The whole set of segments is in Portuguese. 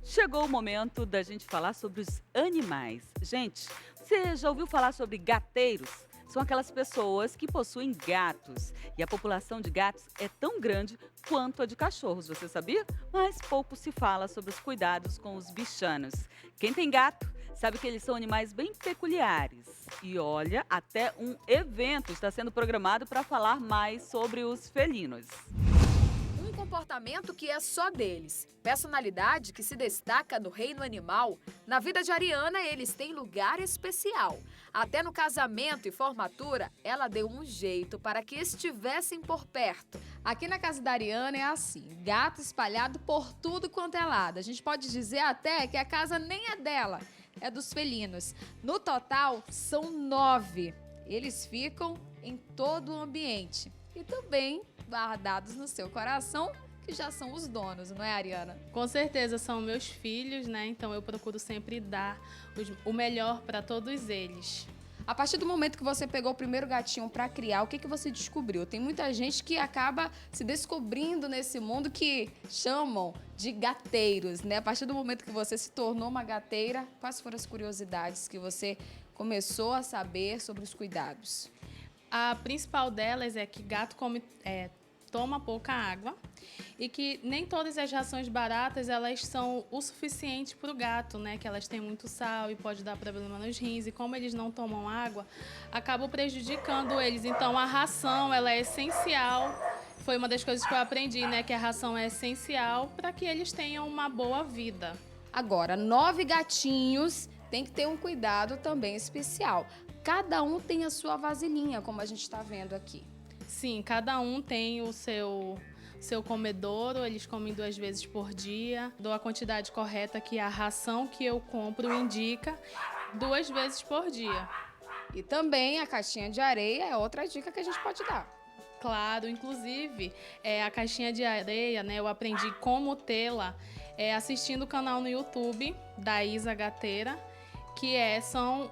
Chegou o momento da gente falar sobre os animais. Gente, você já ouviu falar sobre gateiros? São aquelas pessoas que possuem gatos. E a população de gatos é tão grande quanto a de cachorros, você sabia? Mas pouco se fala sobre os cuidados com os bichanos. Quem tem gato sabe que eles são animais bem peculiares. E olha, até um evento está sendo programado para falar mais sobre os felinos. Um comportamento que é só deles, personalidade que se destaca no reino animal. Na vida de Ariana, eles têm lugar especial. Até no casamento e formatura, ela deu um jeito para que estivessem por perto. Aqui na casa da Ariana é assim, gato espalhado por tudo quanto é lado. A gente pode dizer até que a casa nem é dela, é dos felinos. No total, são 9. Eles ficam em todo o ambiente e também guardados no seu coração, que já são os donos, não é, Ariana? Com certeza, são meus filhos, né? Então eu procuro sempre dar o melhor para todos eles. A partir do momento que você pegou o primeiro gatinho para criar, o que você descobriu? Tem muita gente que acaba se descobrindo nesse mundo que chamam de gateiros, né? A partir do momento que você se tornou uma gateira, quais foram as curiosidades que você começou a saber sobre os cuidados? A principal delas é que gato toma pouca água e que nem todas as rações baratas elas são o suficiente para o gato, né? Que elas têm muito sal e pode dar problema nos rins, e como eles não tomam água, acabam prejudicando eles. Então a ração ela é essencial. Foi uma das coisas que eu aprendi, né? Que a ração é essencial para que eles tenham uma boa vida. Agora, 9 gatinhos tem que ter um cuidado também especial. Cada um tem a sua vasilhinha, como a gente está vendo aqui. Sim, cada um tem o seu comedouro, eles comem 2 vezes por dia. Dou a quantidade correta que a ração que eu compro indica, 2 vezes por dia. E também a caixinha de areia é outra dica que a gente pode dar. Claro, inclusive a caixinha de areia, né, eu aprendi como tê-la assistindo o canal no YouTube da Isa Gateira, que são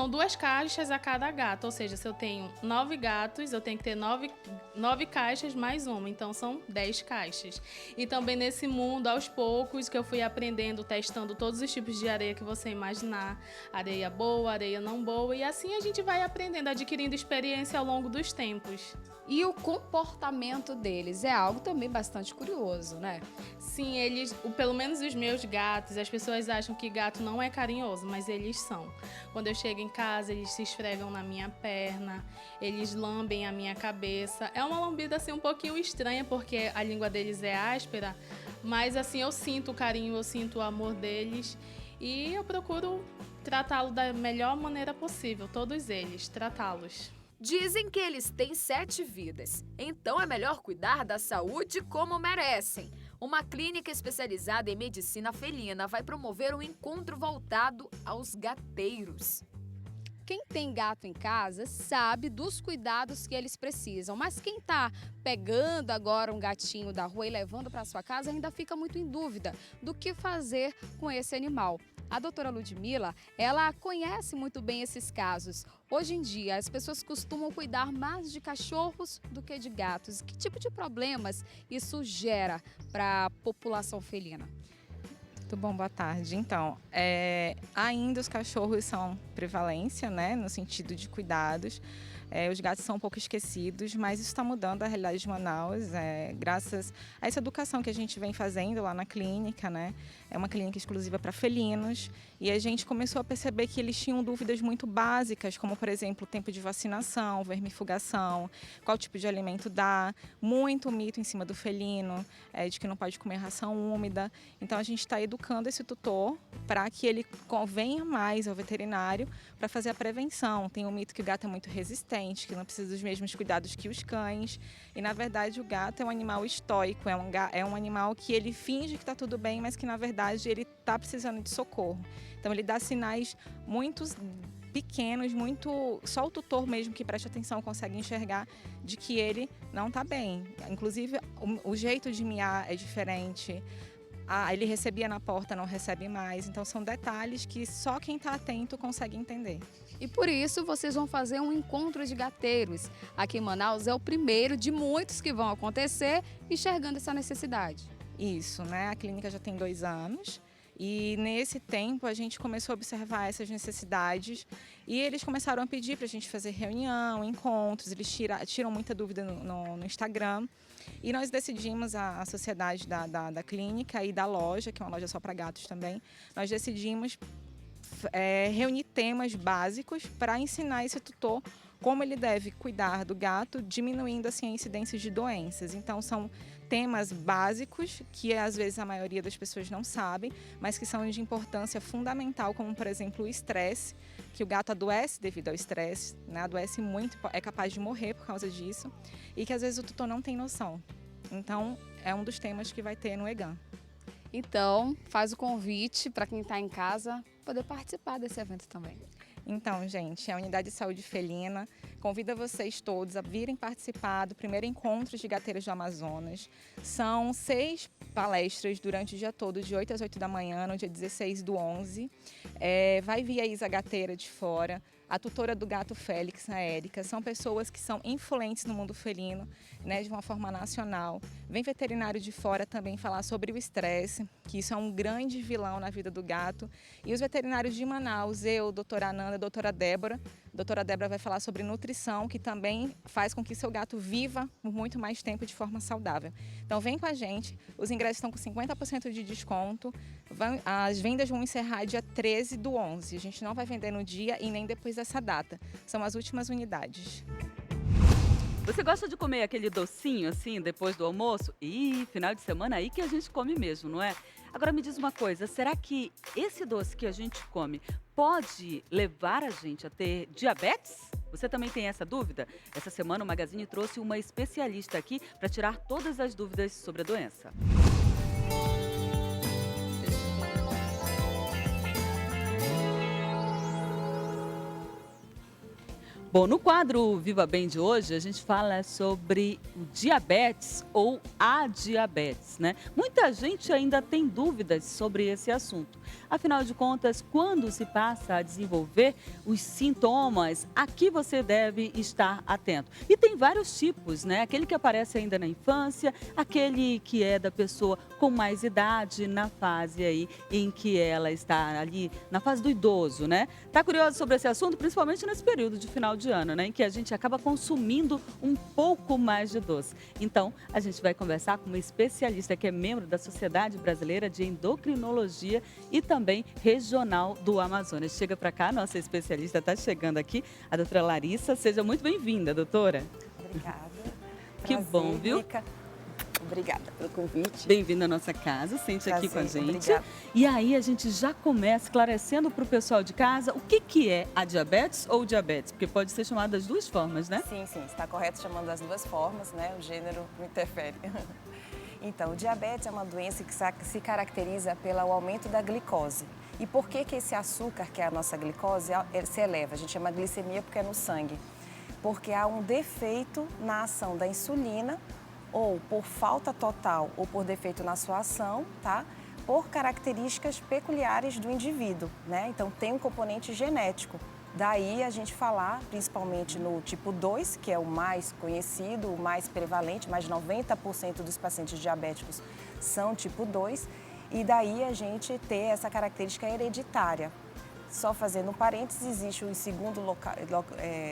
2 caixas a cada gato, ou seja, se eu tenho 9 gatos, eu tenho que ter 9 caixas mais uma, então são 10 caixas. E também nesse mundo, aos poucos, que eu fui aprendendo, testando todos os tipos de areia que você imaginar, areia boa, areia não boa, e assim a gente vai aprendendo, adquirindo experiência ao longo dos tempos. E o comportamento deles é algo também bastante curioso, né? Sim, pelo menos os meus gatos, as pessoas acham que gato não é carinhoso, mas eles são. Quando eu chego em casa, eles se esfregam na minha perna, eles lambem a minha cabeça. É uma lambida assim um pouquinho estranha, porque a língua deles é áspera, mas assim eu sinto o carinho, eu sinto o amor deles e eu procuro tratá-lo da melhor maneira possível, todos eles, tratá-los. Dizem que eles têm 7 vidas, então é melhor cuidar da saúde como merecem. Uma clínica especializada em medicina felina vai promover um encontro voltado aos gateiros. Quem tem gato em casa sabe dos cuidados que eles precisam, mas quem está pegando agora um gatinho da rua e levando para sua casa ainda fica muito em dúvida do que fazer com esse animal. A doutora Ludmila, ela conhece muito bem esses casos. Hoje em dia, as pessoas costumam cuidar mais de cachorros do que de gatos. Que tipo de problemas isso gera para a população felina? Muito bom, boa tarde. Então, ainda os cachorros são prevalência, né, no sentido de cuidados. Os gatos são um pouco esquecidos, mas isso está mudando a realidade de Manaus, graças a essa educação que a gente vem fazendo lá na clínica, né? É uma clínica exclusiva para felinos e a gente começou a perceber que eles tinham dúvidas muito básicas, como, por exemplo, o tempo de vacinação, vermifugação, qual tipo de alimento dar, muito mito em cima do felino, de que não pode comer ração úmida. Então, a gente está educando esse tutor para que ele venha mais ao veterinário para fazer a prevenção. Tem um mito que o gato é muito resistente, que não precisa dos mesmos cuidados que os cães. E, na verdade, o gato é um animal estoico, é um animal que ele finge que está tudo bem, mas que, na verdade, ele está precisando de socorro. Então, ele dá sinais muito pequenos, só o tutor mesmo que preste atenção consegue enxergar de que ele não está bem. Inclusive, o jeito de miar é diferente. ele recebia na porta, não recebe mais. Então, são detalhes que só quem está atento consegue entender. E por isso vocês vão fazer um encontro de gateiros. Aqui em Manaus é o primeiro de muitos que vão acontecer, enxergando essa necessidade. Isso, né? A clínica já tem 2 anos. E nesse tempo a gente começou a observar essas necessidades e eles começaram a pedir para a gente fazer reunião, encontros, eles tiram muita dúvida no Instagram. E nós decidimos, a sociedade da clínica e da loja, que é uma loja só para gatos também, nós decidimos reunir temas básicos para ensinar esse tutor como ele deve cuidar do gato, diminuindo assim a incidência de doenças. Então são temas básicos que às vezes a maioria das pessoas não sabem, mas que são de importância fundamental, como por exemplo o estresse, que o gato adoece devido ao estresse, né? Adoece muito, é capaz de morrer por causa disso, e que às vezes o tutor não tem noção. Então é um dos temas que vai ter no EGAM. Então, faz o convite para quem está em casa poder participar desse evento também. Então, gente, a Unidade de Saúde Felina convida vocês todos a virem participar do primeiro encontro de gateiras do Amazonas. São 6 palestras durante o dia todo, de 8 às 8 da manhã, no dia 16/11. Vai vir a Isa Gateira de fora, a tutora do gato Félix, a Érica. São pessoas que são influentes no mundo felino, né, de uma forma nacional. Vem veterinário de fora também falar sobre o estresse, que isso é um grande vilão na vida do gato. E os veterinários de Manaus, eu, doutora Ananda, a doutora Débora. A doutora Débora vai falar sobre nutrição, que também faz com que seu gato viva por muito mais tempo de forma saudável. Então vem com a gente, os ingressos estão com 50% de desconto. As vendas vão encerrar dia 13/11. A gente não vai vender no dia e nem depois dessa data. São as últimas unidades. Você gosta de comer aquele docinho assim depois do almoço? Ih, final de semana aí que a gente come mesmo, não é? Agora me diz uma coisa, será que esse doce que a gente come pode levar a gente a ter diabetes? Você também tem essa dúvida? Essa semana o Magazine trouxe uma especialista aqui para tirar todas as dúvidas sobre a doença. Bom, no quadro Viva Bem de hoje, a gente fala sobre o diabetes ou a diabetes, né? Muita gente ainda tem dúvidas sobre esse assunto. Afinal de contas, quando se passa a desenvolver os sintomas, a que você deve estar atento. E tem vários tipos, né? Aquele que aparece ainda na infância, aquele que é da pessoa com mais idade, na fase aí em que ela está ali, na fase do idoso, né? Tá curioso sobre esse assunto? Principalmente nesse período de final de ano, né, em que a gente acaba consumindo um pouco mais de doce. Então, a gente vai conversar com uma especialista que é membro da Sociedade Brasileira de Endocrinologia e também regional do Amazonas. Chega para cá, nossa especialista está chegando aqui, a doutora Larissa. Seja muito bem-vinda, doutora. Obrigada. Que Prazer, bom, viu? Rica. Obrigada pelo convite. Bem-vinda à nossa casa, sente aqui com a Prazer, gente. obrigada. E aí a gente já começa esclarecendo para o pessoal de casa o que é a diabetes ou diabetes, porque pode ser chamada das duas formas, né? Sim, está correto chamando das duas formas, né? O gênero não interfere. Então, o diabetes é uma doença que se caracteriza pelo aumento da glicose. E por que esse açúcar, que é a nossa glicose, se eleva? A gente chama glicemia porque é no sangue. Porque há um defeito na ação da insulina, ou por falta total ou por defeito na sua ação, tá? Por características peculiares do indivíduo, né? Então tem um componente genético. Daí a gente falar principalmente no tipo 2, que é o mais conhecido, o mais prevalente, mais de 90% dos pacientes diabéticos são tipo 2, e daí a gente ter essa característica hereditária. Só fazendo um parênteses, existe o segundo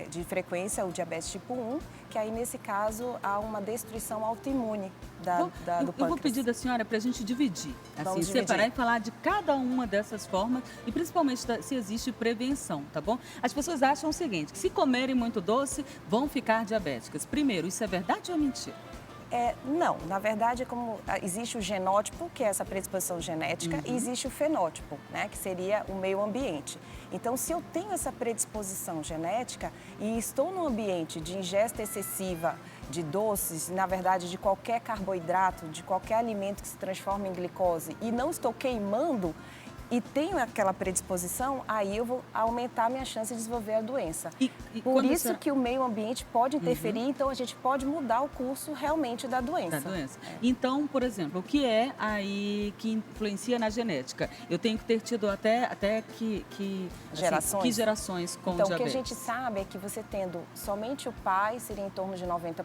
de frequência, o diabetes tipo 1, que aí nesse caso há uma destruição autoimune do pâncreas. Eu vou pedir da senhora para a gente dividir, assim, Vamos separar dividir. e falar de cada uma dessas formas e principalmente se existe prevenção, tá bom? As pessoas acham o seguinte, que se comerem muito doce, vão ficar diabéticas. Primeiro, isso é verdade ou é mentira? Não, na verdade, como existe o genótipo, que é essa predisposição genética, e existe o fenótipo, né, que seria o meio ambiente. Então, se eu tenho essa predisposição genética e estou num ambiente de ingesta excessiva de doces, na verdade, de qualquer carboidrato, de qualquer alimento que se transforma em glicose, e não estou queimando, e tenho aquela predisposição, aí eu vou aumentar a minha chance de desenvolver a doença. Por quando isso que o meio ambiente pode interferir, então a gente pode mudar o curso realmente da doença. Então, por exemplo, o que é aí que influencia na genética? Eu tenho que ter tido até que Gerações? que gerações com Então, diabetes? o que a gente sabe é que você tendo somente o pai, seria em torno de 90%,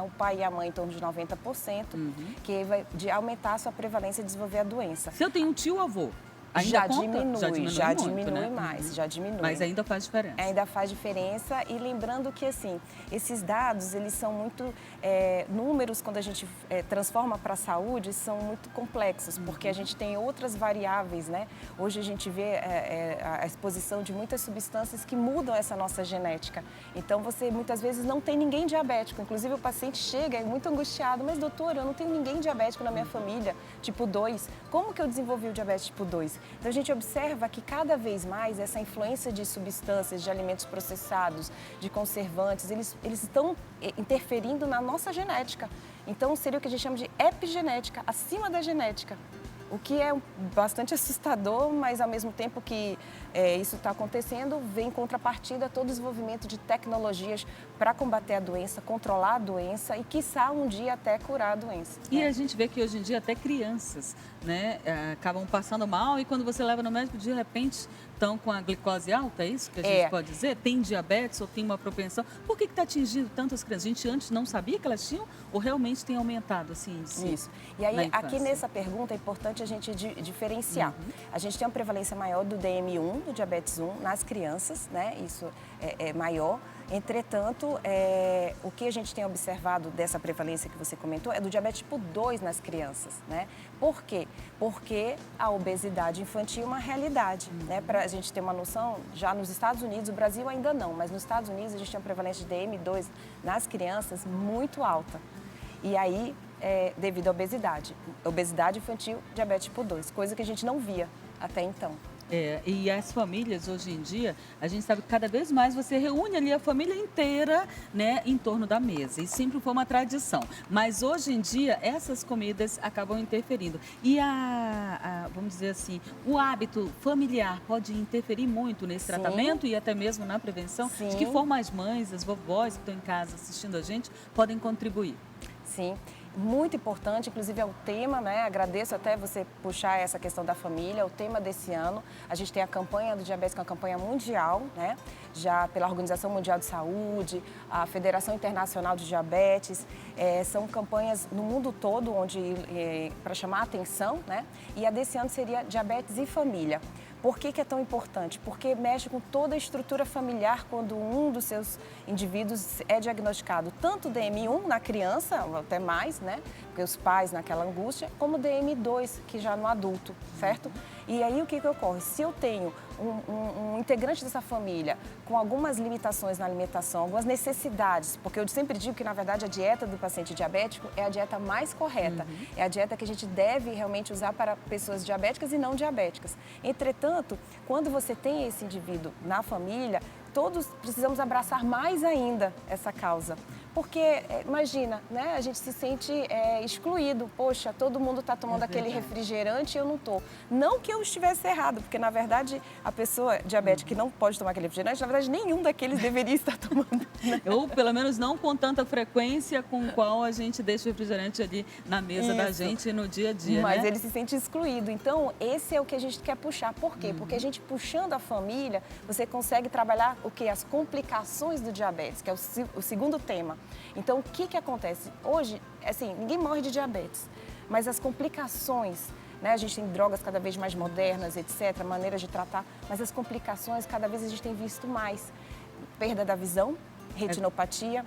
o pai e a mãe em torno de 90%, que vai aumentar a sua prevalência de desenvolver a doença. Se eu tenho um tio-avô, ainda Já conta? diminui muito, né? mais, já diminui. Mas ainda faz diferença. Ainda faz diferença, e lembrando que, assim, esses dados, eles são muito, números, quando a gente transforma para a saúde, são muito complexos, porque a gente tem outras variáveis, né? Hoje a gente vê a exposição de muitas substâncias que mudam essa nossa genética. Então, você muitas vezes não tem ninguém diabético, inclusive o paciente chega muito angustiado, mas doutor, eu não tenho ninguém diabético na minha família, tipo 2, como que eu desenvolvi o diabetes tipo 2? Então, a gente observa que cada vez mais essa influência de substâncias, de alimentos processados, de conservantes, eles estão interferindo na nossa genética. Então, seria o que a gente chama de epigenética, acima da genética. O que é bastante assustador, mas ao mesmo tempo que isso está acontecendo, vem em contrapartida todo o desenvolvimento de tecnologias para combater a doença, controlar a doença e, quiçá, um dia até curar a doença. E a gente vê que hoje em dia até crianças, né, acabam passando mal e quando você leva no médico, de repente estão com a glicose alta, é isso que a gente pode dizer? Tem diabetes ou tem uma propensão? Por que está atingindo tantas crianças? A gente antes não sabia que elas tinham ou realmente tem aumentado assim? Isso. E aí, aqui nessa pergunta é importante a gente diferenciar. A gente tem uma prevalência maior do DM1, do diabetes 1, nas crianças, né? Isso é maior. Entretanto, o que a gente tem observado dessa prevalência que você comentou é do diabetes tipo 2 nas crianças, né? Por quê? Porque a obesidade infantil é uma realidade, né? Para a gente ter uma noção, já nos Estados Unidos, o Brasil ainda não, mas nos Estados Unidos a gente tem uma prevalência de DM2 nas crianças muito alta. E aí, devido à obesidade infantil, diabetes tipo 2, coisa que a gente não via até então. E as famílias, hoje em dia, a gente sabe que cada vez mais você reúne ali a família inteira, né, em torno da mesa. E sempre foi uma tradição. Mas hoje em dia, essas comidas acabam interferindo. E vamos dizer assim, o hábito familiar pode interferir muito nesse tratamento e até mesmo na prevenção? Sim. De que forma as mães, as vovós que estão em casa assistindo a gente, podem contribuir? Sim. Muito importante, inclusive é o tema, né? Agradeço até você puxar essa questão da família, o tema desse ano. A gente tem a campanha do diabetes, que é uma campanha mundial, né? Já pela Organização Mundial de Saúde, a Federação Internacional de Diabetes. São campanhas no mundo todo para chamar a atenção, né? E a desse ano seria diabetes e família. Por que é tão importante? Porque mexe com toda a estrutura familiar quando um dos seus indivíduos é diagnosticado, tanto DM1 na criança, ou até mais, né? Porque os pais naquela angústia, como DM2, que já no adulto, certo? E aí o que ocorre? Se eu tenho um integrante dessa família com algumas limitações na alimentação, algumas necessidades, porque eu sempre digo que, na verdade, a dieta do paciente diabético é a dieta mais correta. É a dieta que a gente deve realmente usar para pessoas diabéticas e não diabéticas. Entretanto, quando você tem esse indivíduo na família, todos precisamos abraçar mais ainda essa causa. Porque, imagina, né, a gente se sente excluído. Poxa, todo mundo está tomando aquele refrigerante e eu não estou. Não que eu estivesse errado, porque, na verdade, a pessoa diabética que não pode tomar aquele refrigerante, na verdade, nenhum daqueles deveria estar tomando. Né? Ou, pelo menos, não com tanta frequência com qual a gente deixa o refrigerante ali na mesa da gente no dia a dia, Mas né? ele se sente excluído. Então, esse é o que a gente quer puxar. Por quê? Porque a gente puxando a família, você consegue trabalhar o quê? As complicações do diabetes, que é o segundo tema. Então, o que acontece? Hoje, assim, ninguém morre de diabetes, mas as complicações, né? A gente tem drogas cada vez mais modernas, etc., maneiras de tratar, mas as complicações, cada vez a gente tem visto mais. Perda da visão, retinopatia.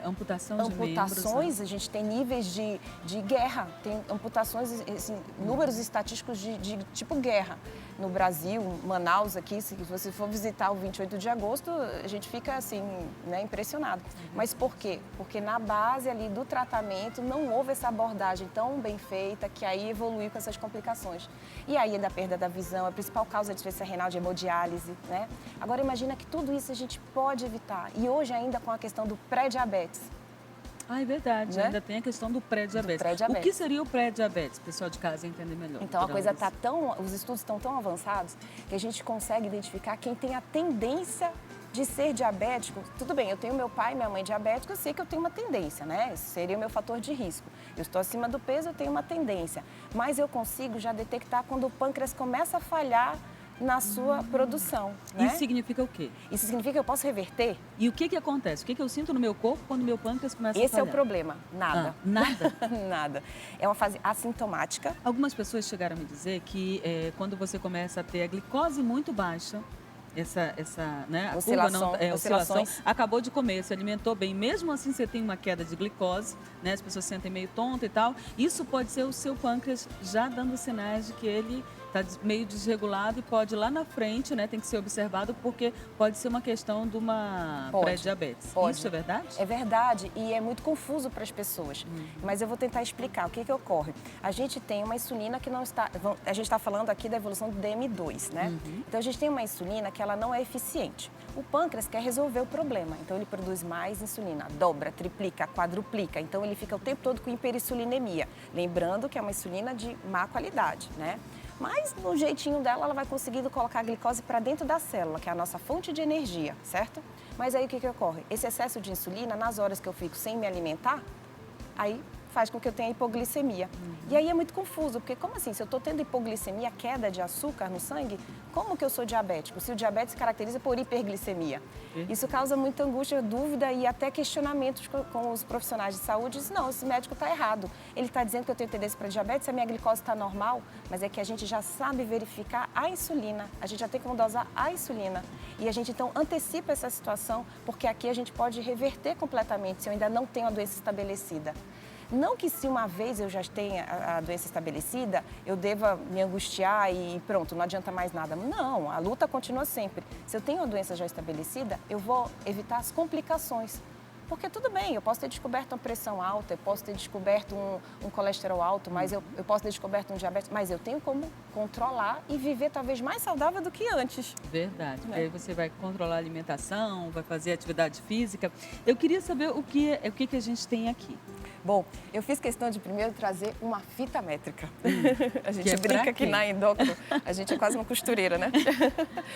Amputação de membros, né? A gente tem níveis de guerra, tem amputações, assim, números estatísticos de tipo guerra. No Brasil, Manaus aqui, se você for visitar o 28 de agosto, a gente fica assim, né, impressionado. Mas por quê? Porque na base ali do tratamento não houve essa abordagem tão bem feita que aí evoluiu com essas complicações. E aí é da perda da visão, a principal causa de insuficiência renal, de hemodiálise, né? Agora imagina que tudo isso a gente pode evitar. E hoje ainda com a questão do pré-diabetes. Ah, é verdade. Né? Ainda tem a questão do pré-diabetes. pré-diabetes. O que seria o pré-diabetes? O pessoal de casa entender melhor. Então, a doutora coisa Larissa. está os estudos estão tão avançados que a gente consegue identificar quem tem a tendência de ser diabético. Tudo bem, eu tenho meu pai e minha mãe diabéticos, eu sei que eu tenho uma tendência, né? Esse seria o meu fator de risco. Eu estou acima do peso, eu tenho uma tendência. Mas eu consigo já detectar quando o pâncreas começa a falhar na sua produção, né? Isso significa o quê? Isso significa que eu posso reverter? E o que acontece? O que eu sinto no meu corpo quando meu pâncreas começa a Esse é falhar? o problema. Nada. Nada? Nada. É uma fase assintomática. Algumas pessoas chegaram a me dizer que quando você começa a ter a glicose muito baixa, né, a Oscilação, curva não, oscilação, oscilações. acabou de comer, se alimentou bem, mesmo assim você tem uma queda de glicose, né, as pessoas se sentem meio tonta e tal, isso pode ser o seu pâncreas já dando sinais de que ele está meio desregulado e pode lá na frente, né, tem que ser observado porque pode ser uma questão de uma Pode, pré-diabetes. pode. Isso é verdade? É verdade e é muito confuso para as pessoas. Mas eu vou tentar explicar o que ocorre. A gente tem uma insulina que não está... A gente está falando aqui da evolução do DM2, né? Então, a gente tem uma insulina que ela não é eficiente. O pâncreas quer resolver o problema. Então, ele produz mais insulina. Dobra, triplica, quadruplica. Então, ele fica o tempo todo com hiperinsulinemia. Lembrando que é uma insulina de má qualidade, né? Mas, no jeitinho dela, ela vai conseguindo colocar a glicose para dentro da célula, que é a nossa fonte de energia, certo? Mas aí o que ocorre? Esse excesso de insulina, nas horas que eu fico sem me alimentar, aí faz com que eu tenha hipoglicemia. E aí é muito confuso, porque como assim? Se eu estou tendo hipoglicemia, queda de açúcar no sangue, como que eu sou diabético? Se o diabetes se caracteriza por hiperglicemia. Isso causa muita angústia, dúvida e até questionamentos com os profissionais de saúde. Diz, não, esse médico está errado. Ele está dizendo que eu tenho tendência para diabetes, a minha glicose está normal, mas é que a gente já sabe verificar a insulina. A gente já tem como dosar a insulina. E a gente, então, antecipa essa situação, porque aqui a gente pode reverter completamente se eu ainda não tenho a doença estabelecida. Não que se uma vez eu já tenha a doença estabelecida, eu deva me angustiar e pronto, não adianta mais nada. Não, a luta continua sempre. Se eu tenho a doença já estabelecida, eu vou evitar as complicações. Porque tudo bem, eu posso ter descoberto uma pressão alta, eu posso ter descoberto um colesterol alto, mas eu posso ter descoberto um diabetes, mas eu tenho como controlar e viver talvez mais saudável do que antes. Verdade, Né? aí você vai controlar a alimentação, vai fazer atividade física. Eu queria saber o que a gente tem aqui. Bom, eu fiz questão de primeiro trazer uma fita métrica. A gente Que é brinca pra que quê? na endócrino a gente é quase uma costureira, né?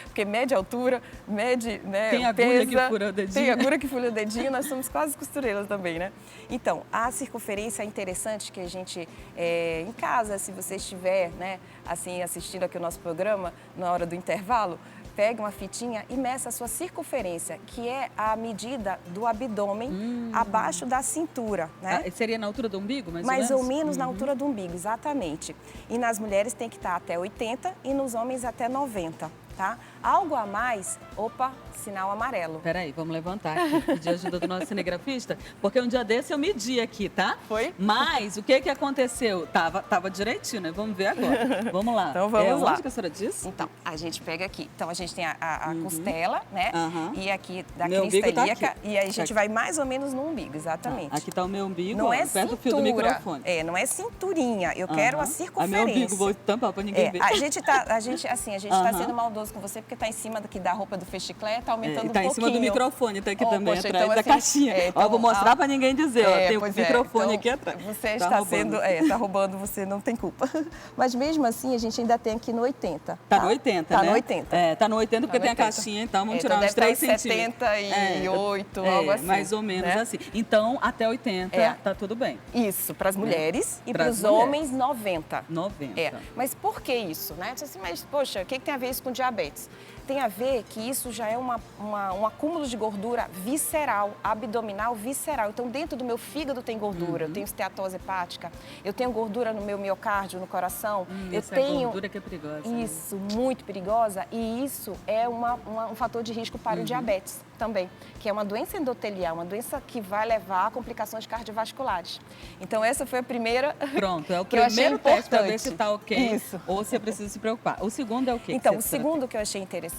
Porque mede a altura, mede, né, Tem agulha que pesa, fura o dedinho. tem agulha que fura o dedinho, nós somos quase costureiras também, né? Então, a circunferência é interessante que a gente, em casa, se você estiver, né, assim, assistindo aqui o nosso programa, na hora do intervalo, pega uma fitinha e meça a sua circunferência, que é a medida do abdômen abaixo da cintura, né? Seria na altura do umbigo, Mais ou menos na altura do umbigo, exatamente. E nas mulheres tem que estar até 80 e nos homens até 90, tá? Algo a mais, opa, sinal amarelo. Peraí, vamos levantar aqui, pedir ajuda do nosso cinegrafista, porque um dia desse eu medi aqui, tá? Foi? Mas o que aconteceu? Tava direitinho, né? Vamos ver agora. Vamos lá. Então vamos lá. Onde que a senhora disse? Então, a gente pega aqui. Então, a gente tem a costela, né? Aham. E aqui da Meu crista umbigo tá ilíaca. aqui. E aí a gente Aqui. vai mais ou menos no umbigo, exatamente. Aqui tá o meu umbigo, Não ó, é perto do fio do cintura. microfone. Não é cinturinha. Eu quero a Aham. circunferência. Ah, meu umbigo, vou tampar pra ninguém ver. A gente tá Aham. sendo maldoso com você porque tá em cima daqui da roupa do fechiclé, tá aumentando E um tá em pouquinho. cima do microfone, tá aqui Oh, também, poxa, atrás então, da assim, caixinha. então, ó, vou mostrar pra ninguém dizer, ó, tem o pois microfone então, aqui atrás. Você Tá está roubando. tá roubando, você não tem culpa. Mas mesmo assim, a gente ainda tem aqui no 80. Tá no 80, tá né? no 80. É, tá no 80 porque Tá no tem a 80. caixinha, então vamos Então tirar uns deve 3 estar em centímetros. 78, algo assim. Mais ou menos né? assim. Então, até 80, É. tá tudo bem. Isso, para as mulheres e para Pras os mulheres. homens, 90. 90. Mas por que isso, né? Você diz assim, mas, poxa, o que tem a ver isso com diabetes? Tem a ver que isso já é um acúmulo de gordura visceral, abdominal visceral. Então, dentro do meu fígado tem gordura, eu tenho esteatose hepática, eu tenho gordura no meu miocárdio, no coração, eu Essa tenho... gordura que é perigosa. né? Isso, muito perigosa, e isso é um fator de risco para o diabetes também, que é uma doença endotelial, uma doença que vai levar a complicações cardiovasculares. Então, essa foi a primeira... Pronto, é o que eu achei primeiro teste para ver importante. se tá ok Isso. ou se é preciso se preocupar. O segundo é o quê? Então, que o você segundo que eu achei interessante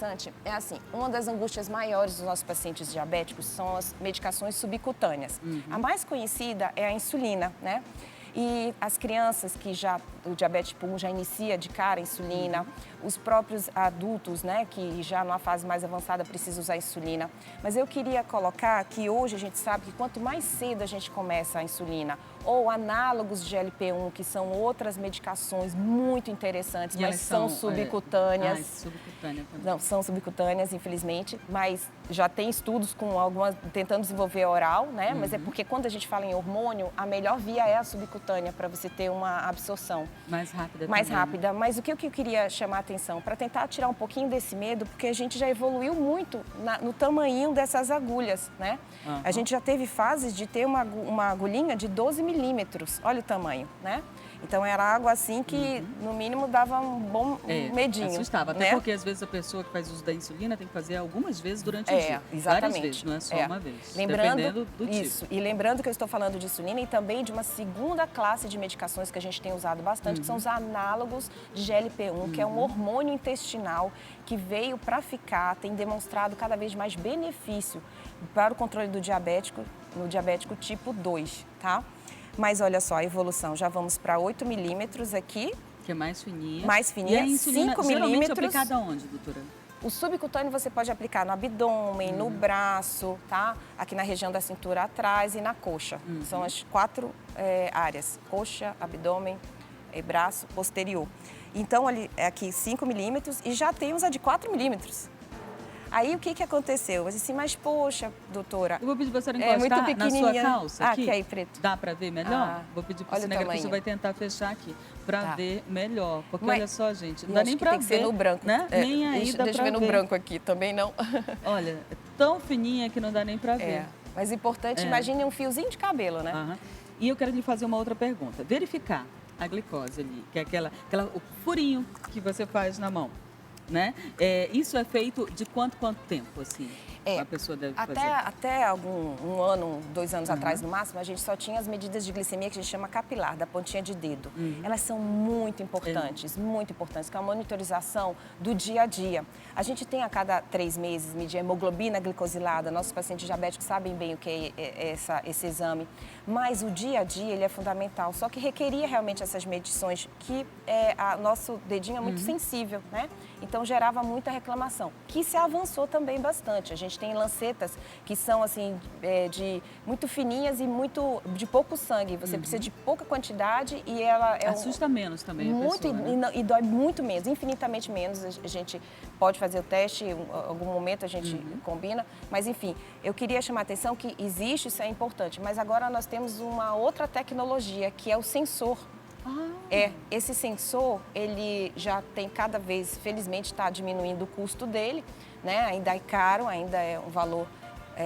é assim, uma das angústias maiores dos nossos pacientes diabéticos são as medicações subcutâneas. A mais conhecida é a insulina, né? E as crianças que o diabetes tipo 1 já inicia de cara a insulina, os próprios adultos, né, que já numa fase mais avançada precisam usar insulina. Mas eu queria colocar que hoje a gente sabe que quanto mais cedo a gente começa a insulina, ou análogos de GLP-1, que são outras medicações muito interessantes, mas são subcutâneas. Subcutânea também. Não, são subcutâneas, infelizmente, mas já tem estudos com algumas tentando desenvolver oral, né? Mas é porque quando a gente fala em hormônio, a melhor via é a subcutânea para você ter uma absorção Mais rápida mais também, né? rápida. Mas o que eu queria chamar a atenção, para tentar tirar um pouquinho desse medo, porque a gente já evoluiu muito no tamanho dessas agulhas, né? A gente já teve fases de ter uma agulhinha de 12 milímetros, olha o tamanho, né? Então era algo assim que, no mínimo, dava um bom medinho. Assustava, até né? porque às vezes a pessoa que faz uso da insulina tem que fazer algumas vezes durante o dia. Exatamente. Várias vezes, não é só uma vez. Dependendo do isso. tipo. E lembrando que eu estou falando de insulina e também de uma segunda classe de medicações que a gente tem usado bastante, que são os análogos de GLP-1, que é um hormônio intestinal que veio para ficar, tem demonstrado cada vez mais benefício para o controle do diabético, no diabético tipo 2, tá? Mas olha só a evolução, já vamos para 8 milímetros aqui. Que é mais fininha. Mais fininha, E a insulina 5 geralmente milímetros. aplicada onde, doutora? O subcutâneo você pode aplicar no abdômen, no braço, tá? Aqui na região da cintura atrás e na coxa. São as 4 áreas, coxa, abdômen e braço posterior. Então, aqui 5 milímetros e já temos a de 4 milímetros. Aí, o que aconteceu? Eu disse assim, mas poxa, doutora... Eu vou pedir para a senhora É muito encostar na sua pequenininha. calça aqui. Aqui aí, preto. Dá para ver melhor? Vou pedir para o olha o cinegrafista, tamanho. vai tentar fechar aqui para ver melhor. Porque Mas- olha só, gente, não Eu dá acho nem que para tem que ver. ser no branco. Né? Nem aí deixa dá eu para ver no branco aqui, também não. Olha, é tão fininha que não dá nem para ver. Mas importante, imagine um fiozinho de cabelo, né? Aham. E eu quero lhe fazer uma outra pergunta. Verificar a glicose ali, que é o furinho que você faz na mão, né? Isso é feito de quanto tempo, assim? A pessoa deve fazer? Até um ano, 2 anos atrás, no máximo, a gente só tinha as medidas de glicemia que a gente chama capilar, da pontinha de dedo. Elas são muito importantes, que é uma monitorização do dia a dia. A gente tem a cada 3 meses medir a hemoglobina glicosilada, nossos pacientes diabéticos sabem bem o que é esse exame, mas o dia a dia ele é fundamental, só que requeria realmente essas medições, que nosso dedinho é muito sensível, né? Então gerava muita reclamação, que se avançou também bastante. A gente tem lancetas que são assim, muito fininhas e de pouco sangue. Você precisa de pouca quantidade e ela Assusta menos também a muito, pessoa, né? e dói muito menos, infinitamente menos. A gente pode fazer o teste, em algum momento a gente combina. Mas enfim, eu queria chamar a atenção que existe, isso é importante. Mas agora nós temos uma outra tecnologia, que é o sensor. Esse sensor, ele já tem cada vez, felizmente, está diminuindo o custo dele, né? Ainda é caro, ainda é um valor...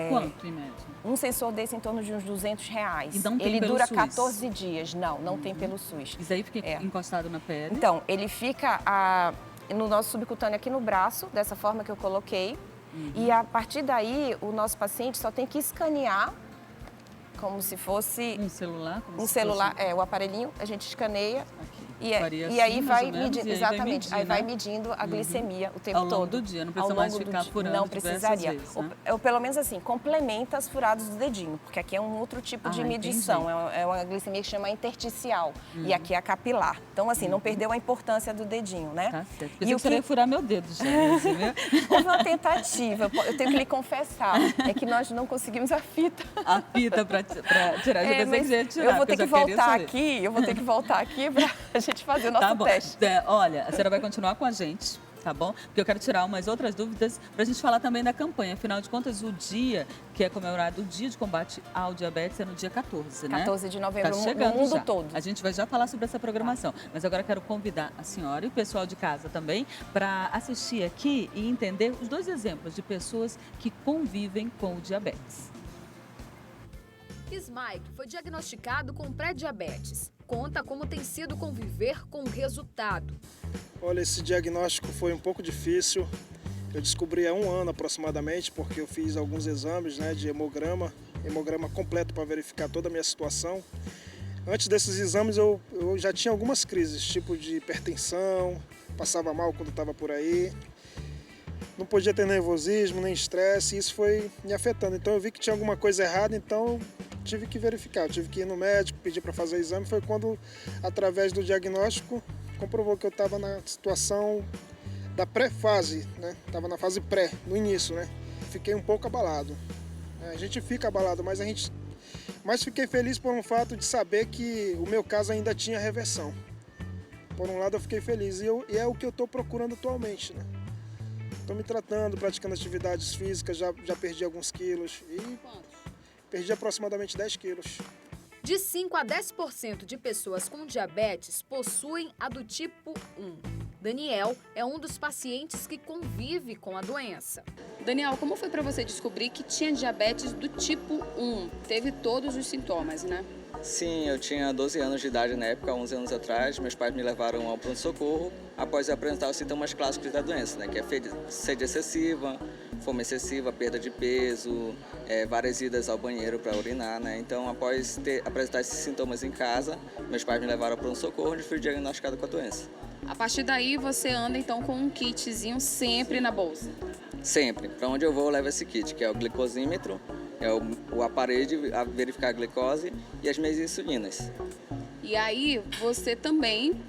Quanto, em média? Um sensor desse em torno de uns R$200. E não tem ele pelo dura SUS? 14 dias. Não tem pelo SUS. Isso aí fica encostado na pele? Então, ele fica no nosso subcutâneo aqui no braço, dessa forma que eu coloquei. E a partir daí, o nosso paciente só tem que escanear, como se fosse... Um celular? Um celular, o aparelhinho, a gente escaneia. Aqui. E Faria aí assim, mais vai ou menos, medindo, e aí vai exatamente, aí medir, vai né? medindo a glicemia o tempo Ao longo todo. do dia, não precisa Ao mais longo do ficar dia. furando Não diversas precisaria. vezes, né? Ou pelo menos assim, complementa as furadas do dedinho, porque aqui é um outro tipo de medição, é uma glicemia que chama intersticial, e aqui é a capilar. Então, assim, não perdeu a importância do dedinho, né? Tá certo. Porque eu queria furar meu dedo, gente, você viu? Houve uma tentativa, eu tenho que lhe confessar, é que nós não conseguimos a fita. A fita para tirar, eu pensei Mas que você ia tirar. eu vou porque ter que já queria voltar saber. aqui, para a gente fazer o nosso Tá bom. teste. Olha, a senhora vai continuar com a gente, tá bom? Porque eu quero tirar umas outras dúvidas para a gente falar também da campanha. Afinal de contas, o dia que é comemorado o Dia de Combate ao Diabetes é no dia 14, né? 14 de novembro, Tá no chegando mundo já. todo. A gente vai já falar sobre essa programação. Mas agora eu quero convidar a senhora e o pessoal de casa também para assistir aqui e entender os 2 exemplos de pessoas que convivem com o diabetes. Smike foi diagnosticado com pré-diabetes. Conta como tem sido conviver com o resultado. Olha, esse diagnóstico foi um pouco difícil. Eu descobri há 1 ano aproximadamente, porque eu fiz alguns exames, né, de hemograma completo para verificar toda a minha situação. Antes desses exames eu já tinha algumas crises, tipo de hipertensão, passava mal quando estava por aí. Não podia ter nervosismo, nem estresse, e isso foi me afetando. Então eu vi que tinha alguma coisa errada, então tive que verificar, eu tive que ir no médico, pedir para fazer exame. Foi quando, através do diagnóstico, comprovou que eu estava na situação da pré-fase, né? Estava na fase pré, no início, né? Fiquei um pouco abalado. A gente fica abalado, mas fiquei feliz por um fato de saber que o meu caso ainda tinha reversão. Por um lado eu fiquei feliz e é o que eu estou procurando atualmente, né? Estou me tratando, praticando atividades físicas, já perdi alguns quilos e perdi aproximadamente 10 quilos. De 5 a 10% de pessoas com diabetes possuem a do tipo 1. Daniel é um dos pacientes que convive com a doença. Daniel, como foi para você descobrir que tinha diabetes do tipo 1? Teve todos os sintomas, né? Sim, eu tinha 12 anos de idade na época, 11 anos atrás. Meus pais me levaram ao pronto-socorro após eu apresentar os sintomas clássicos da doença, né? Que é sede excessiva, fome excessiva, perda de peso, várias idas ao banheiro para urinar, né? Então, após apresentar esses sintomas em casa, meus pais me levaram ao pronto-socorro, onde fui diagnosticado com a doença. A partir daí, você anda então com um kitzinho sempre na bolsa? Sempre. Para onde eu vou, eu levo esse kit, que é o glicosímetro, é o aparelho de verificar a glicose e as minhas insulinas. E aí, você também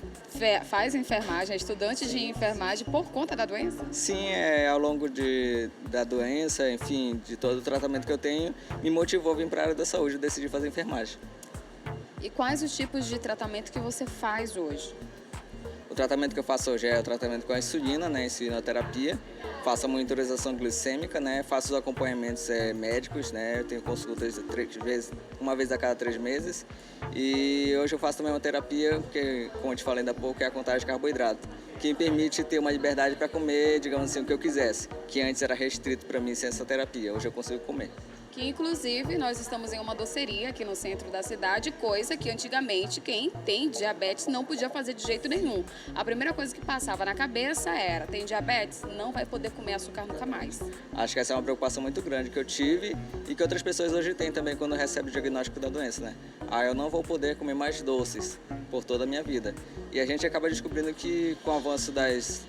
faz enfermagem, é estudante de enfermagem por conta da doença? Sim, ao longo da doença, enfim, de todo o tratamento que eu tenho, me motivou a vir para a área da saúde e decidi fazer enfermagem. E quais os tipos de tratamento que você faz hoje? O tratamento que eu faço hoje é o tratamento com a insulina, né, insulinoterapia. Faço a monitorização glicêmica, né, faço os acompanhamentos médicos, né, eu tenho consultas uma vez a cada 3 meses. E hoje eu faço também uma terapia, que, como eu te falei ainda há pouco, é a contagem de carboidrato, que me permite ter uma liberdade para comer, digamos assim, o que eu quisesse, que antes era restrito para mim sem essa terapia, hoje eu consigo comer. Que inclusive nós estamos em uma doceria aqui no centro da cidade, coisa que antigamente quem tem diabetes não podia fazer de jeito nenhum. A primeira coisa que passava na cabeça era: tem diabetes? Não vai poder comer açúcar nunca mais. Acho que essa é uma preocupação muito grande que eu tive e que outras pessoas hoje têm também quando recebem o diagnóstico da doença, né? Eu não vou poder comer mais doces por toda a minha vida. E a gente acaba descobrindo que com o avanço das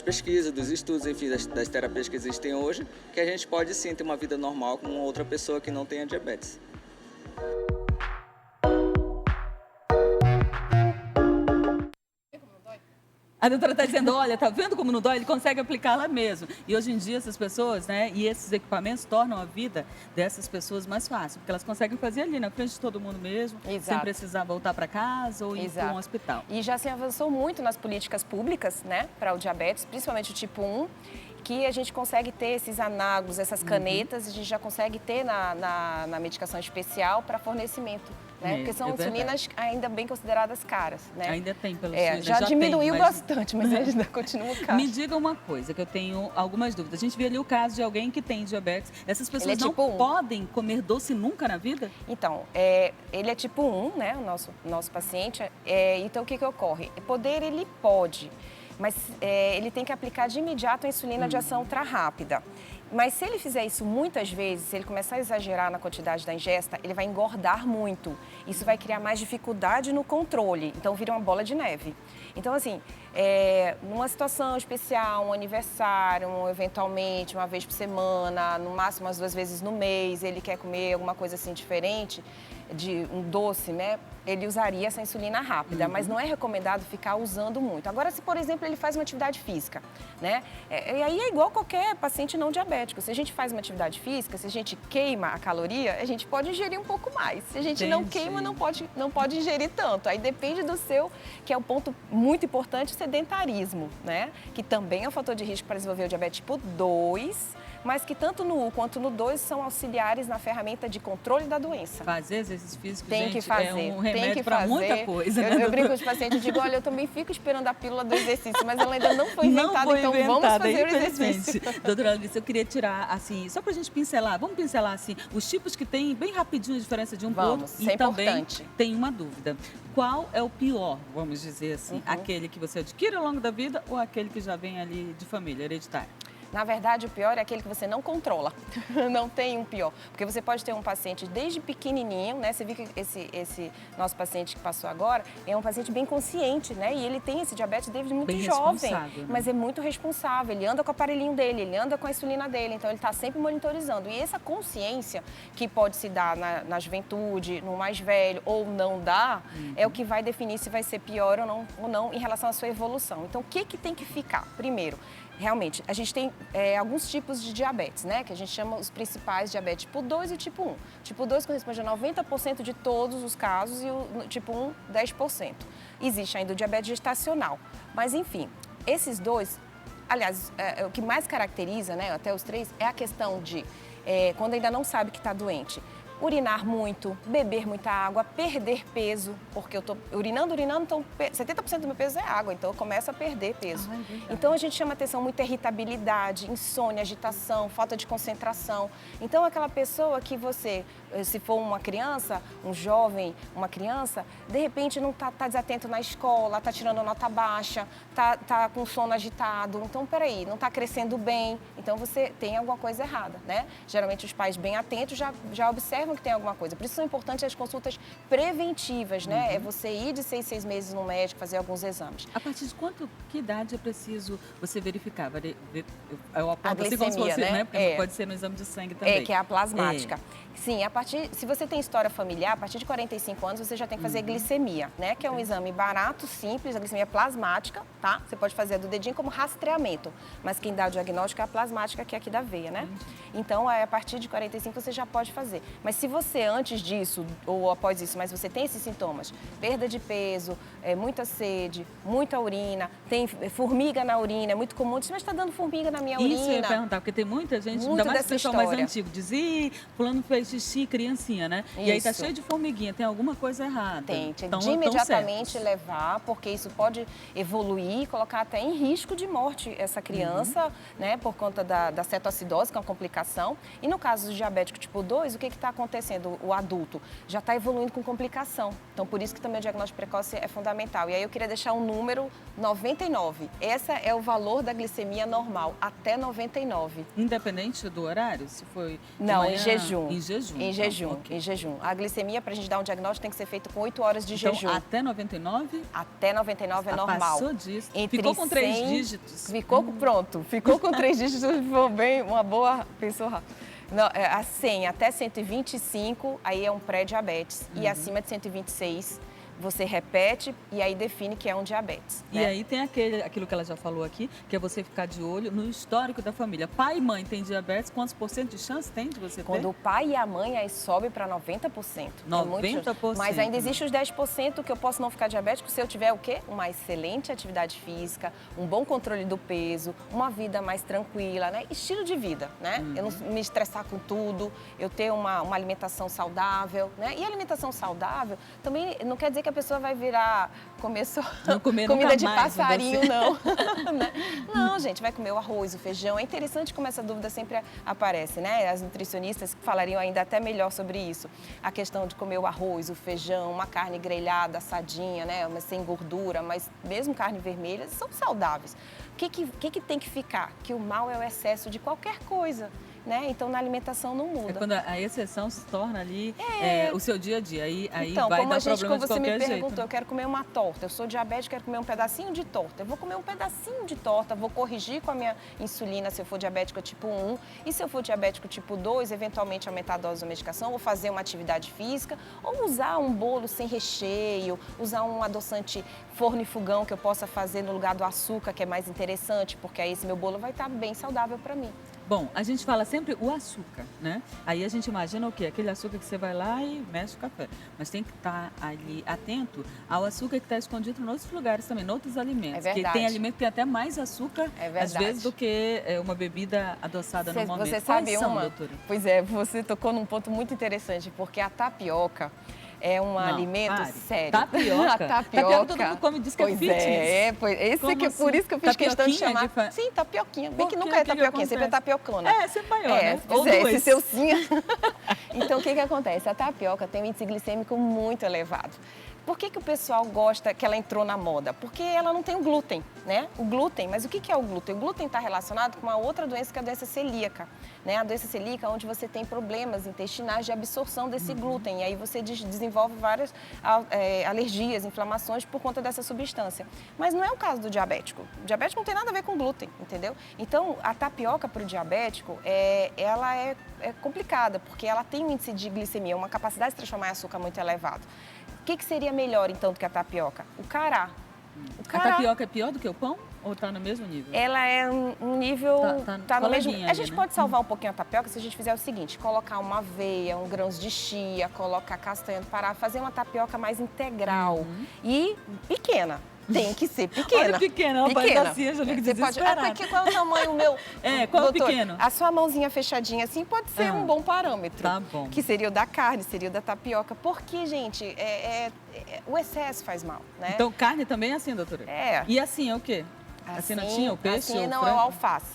pesquisas, dos estudos, enfim, das terapias que existem hoje, que a gente pode sim ter uma vida normal com outra pessoa que não tenha diabetes. A doutora está dizendo, olha, tá vendo como não dói? Ele consegue aplicar lá mesmo. E hoje em dia essas pessoas, né, e esses equipamentos tornam a vida dessas pessoas mais fácil, porque elas conseguem fazer ali na frente de todo mundo mesmo, sem precisar voltar para casa ou ir para um hospital. E já se avançou muito nas políticas públicas, né, para o diabetes, principalmente o tipo 1, que a gente consegue ter esses análogos, essas canetas, a gente já consegue ter na medicação especial para fornecimento. Né? Porque são insulinas ainda bem consideradas caras, né? Ainda tem, pelo SUS. Já diminuiu bastante, mas ainda continua caro. Me diga uma coisa, que eu tenho algumas dúvidas. A gente viu ali o caso de alguém que tem diabetes. Essas pessoas não podem comer doce nunca na vida? Então, ele é tipo 1, né? O nosso paciente. Então, o que ocorre? Poder, ele pode, mas ele tem que aplicar de imediato a insulina de ação ultra rápida. Mas se ele fizer isso muitas vezes, se ele começar a exagerar na quantidade da ingesta, ele vai engordar muito. Isso vai criar mais dificuldade no controle, então vira uma bola de neve. Então, assim, numa situação especial, um aniversário, eventualmente uma vez por semana, no máximo umas 2 vezes no mês, ele quer comer alguma coisa assim diferente, de um doce, né? Ele usaria essa insulina rápida, mas não é recomendado ficar usando muito. Agora, se, por exemplo, ele faz uma atividade física, né? E aí é igual qualquer paciente não diabético. Se a gente faz uma atividade física, se a gente queima a caloria, a gente pode ingerir um pouco mais. Se a gente não queima, não pode ingerir tanto. Aí depende do seu, que é um ponto muito importante, o sedentarismo, né? Que também é um fator de risco para desenvolver o diabetes tipo 2, mas que tanto no 1 quanto no 2 são auxiliares na ferramenta de controle da doença. Fazer exercício físico, tem que fazer, é um remédio para muita coisa. Eu brinco com os pacientes e digo, olha, eu também fico esperando a pílula do exercício, mas ela ainda não foi inventada, então vamos fazer o exercício. Doutora Alice, eu queria tirar, assim, só pra gente pincelar, vamos pincelar, assim, os tipos que tem, bem rapidinho a diferença de um para outro. E também tem uma dúvida. Qual é o pior, vamos dizer assim, aquele que você adquire ao longo da vida ou aquele que já vem ali de família, hereditário? Na verdade, o pior é aquele que você não controla. Não tem um pior. Porque você pode ter um paciente desde pequenininho, né? Você viu que esse nosso paciente que passou agora é um paciente bem consciente, né? E ele tem esse diabetes desde muito Bem jovem. responsável, né? Mas é muito responsável. Ele anda com o aparelhinho dele, ele anda com a insulina dele. Então, ele está sempre monitorizando. E essa consciência que pode se dar na juventude, no mais velho, ou não dar, é o que vai definir se vai ser pior ou não em relação à sua evolução. Então, o que tem que ficar? Primeiro, realmente, a gente tem alguns tipos de diabetes, né? Que a gente chama os principais diabetes tipo 2 e tipo 1. Tipo 2 corresponde a 90% de todos os casos e o tipo 1, 10%. Existe ainda o diabetes gestacional. Mas, enfim, esses dois, aliás, o que mais caracteriza, né, até os três, é a questão de, quando ainda não sabe que está doente, urinar muito, beber muita água, perder peso, porque eu estou urinando, então 70% do meu peso é água, então eu começo a perder peso. Então a gente chama atenção muita irritabilidade, insônia, agitação, falta de concentração. Então aquela pessoa que você, se for uma criança, um jovem, uma criança, de repente não tá desatento na escola, tá tirando nota baixa, tá com sono agitado, então peraí, não tá crescendo bem, então você tem alguma coisa errada, né? Geralmente os pais bem atentos já observam que tem alguma coisa. Por isso são importantes as consultas preventivas, né? É você ir de 6 meses no médico, fazer alguns exames. A partir de que idade é preciso você verificar? Eu aponto A assim como se glicemia, fosse, né? Porque pode ser no exame de sangue também. Que é a plasmática. Sim, se você tem história familiar, a partir de 45 anos você já tem que fazer glicemia, né? Que é um exame barato, simples, a glicemia plasmática, tá? Você pode fazer a do dedinho como rastreamento, mas quem dá o diagnóstico é a plasmática, que é aqui da veia, né? Então, a partir de 45 você já pode fazer. Mas se você antes disso ou após isso, mas você tem esses sintomas, perda de peso, muita sede, muita urina, tem formiga na urina, é muito comum, diz, mas está dando formiga na minha urina. Isso eu ia perguntar, porque tem muita gente, Muito ainda mais dessa pessoal mais história. antigo, diz, fulano fez xixi, criancinha, né? E aí tá Isso. cheio de formiguinha, tem alguma coisa errada. Tem Então, de tão imediatamente certos. levar, porque isso pode evoluir e colocar até em risco de morte essa criança, né, por conta da cetoacidose, que é uma complicação. E no caso do diabético tipo 2, o que está acontecendo? O adulto já está evoluindo com complicação. Então, por isso que também o diagnóstico precoce é fundamental. E aí eu queria deixar um número 99. Esse é o valor da glicemia normal, até 99. Independente do horário? Se foi de Não, manhã, em jejum. Em jejum. Em jejum, ok. em jejum. A glicemia, para a gente dar um diagnóstico, tem que ser feito com 8 horas de Então, jejum. até 99? Até 99 é normal. Passou disso. Entre Ficou com 3 100, dígitos. Ficou pronto. Ficou com 3 dígitos, ficou bem, uma boa pessoa. Não, a 100 até 125, aí é um pré-diabetes. E acima de 126, você repete e aí define que é um diabetes. E né? aí tem aquilo que ela já falou aqui, que é você ficar de olho no histórico da família. Pai e mãe têm diabetes, quantos por cento de chance tem de você ter? Quando o pai e a mãe, aí sobe para 90%. 90%, Mas ainda né? existe os 10% que eu posso não ficar diabético se eu tiver o quê? Uma excelente atividade física, um bom controle do peso, uma vida mais tranquila, né? Estilo de vida, né? Eu não me estressar com tudo, eu ter uma alimentação saudável, né? E a alimentação saudável também não quer dizer que a pessoa vai virar comer só Não comer comida nunca de mais, passarinho, não. Né? Não, gente, vai comer o arroz, o feijão. É interessante como essa dúvida sempre aparece, né? As nutricionistas falariam ainda até melhor sobre isso. A questão de comer o arroz, o feijão, uma carne grelhada, assadinha, né? Mas sem gordura, mas mesmo carne vermelha, são saudáveis. O que tem que ficar? Que o mal é o excesso de qualquer coisa. Né? Então, na alimentação não muda. É quando a exceção se torna ali o seu dia a dia. Aí Então, vai como dar a gente, problema como de você me qualquer perguntou, jeito. eu quero comer uma torta, eu sou diabética, quero comer um pedacinho de torta. Eu vou comer um pedacinho de torta, vou corrigir com a minha insulina se eu for diabética tipo 1. E se eu for diabético tipo 2, eventualmente aumentar a dose da medicação, ou fazer uma atividade física, ou usar um bolo sem recheio, usar um adoçante forno e fogão que eu possa fazer no lugar do açúcar, que é mais interessante, porque aí esse meu bolo vai estar bem saudável para mim. Bom, a gente fala sempre o açúcar, né? Aí a gente imagina o quê? Aquele açúcar que você vai lá e mexe o café. Mas tem que estar ali atento ao açúcar que está escondido em outros lugares também, em outros alimentos. É verdade. Que tem alimento que tem até mais açúcar, É às verdade. vezes, do que uma bebida adoçada no momento. Você sabe Quais são, uma? doutora? Pois é, você tocou num ponto muito interessante, porque a tapioca é um alimento pare. sério. Tapioca? A tapioca. Tapioca todo mundo come, diz que é Pois fitness. Por Como isso que eu fiz assim? questão de Tapioquinha chamar. de Sim, tapioquinha. Bem que Por nunca quê? é O que que tapioquinha, sempre é acontece? tapiocona. É, sempre maior, né? Pois Ou é, dois. esse seu sim. Então, o que acontece? A tapioca tem um índice glicêmico muito elevado. Por que o pessoal gosta que ela entrou na moda? Porque ela não tem o glúten, né? O glúten, mas o que é o glúten? O glúten está relacionado com uma outra doença que é a doença celíaca, né? A doença celíaca é onde você tem problemas intestinais de absorção desse glúten e aí você desenvolve várias alergias, inflamações por conta dessa substância. Mas não é o caso do diabético. O diabético não tem nada a ver com glúten, entendeu? Então, a tapioca para o diabético, ela é complicada, porque ela tem um índice de glicemia, uma capacidade de transformar em açúcar muito elevado. O que seria melhor, então, do que a tapioca? O cará. A tapioca é pior do que o pão? Ou está no mesmo nível? Ela é um nível... Tá no mesmo... A gente né? pode salvar um pouquinho a tapioca se a gente fizer o seguinte, colocar uma aveia, grãos de chia, colocar castanha do Pará, fazer uma tapioca mais integral e pequena. Tem que ser pequena. Olha, pequena, uma bacia, já fica desesperada. Qual é o tamanho meu? Qual doutor, é o pequeno? A sua mãozinha fechadinha assim pode ser um bom parâmetro. Tá bom. Que seria o da carne, seria o da tapioca. Porque, gente, o excesso faz mal, né? Então, carne também é assim, doutora? É. E assim é o quê? Assim não tinha o peixe? Assim ou não, frango? é o alface.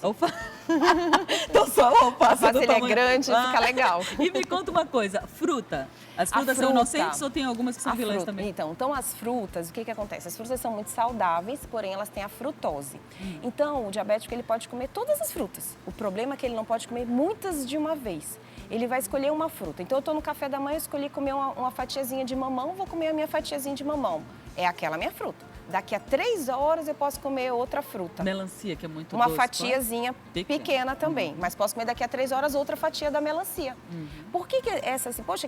Então só o alface O alface do ele é tamanho. grande, fica legal. E me conta uma coisa, fruta. As frutas são inocentes ou tem algumas que são vilãs também? Então, as frutas, o que acontece? As frutas são muito saudáveis, porém elas têm a frutose. Então, o diabético ele pode comer todas as frutas. O problema é que ele não pode comer muitas de uma vez. Ele vai escolher uma fruta. Então, eu estou no café da manhã, eu escolhi comer uma fatiazinha de mamão, vou comer a minha fatiazinha de mamão. É aquela minha fruta. Daqui a 3 horas eu posso comer outra fruta. Melancia, que é muito uma doce. fatiazinha pequena também. Mas posso comer daqui a 3 horas outra fatia da melancia. Por que essa assim? Poxa,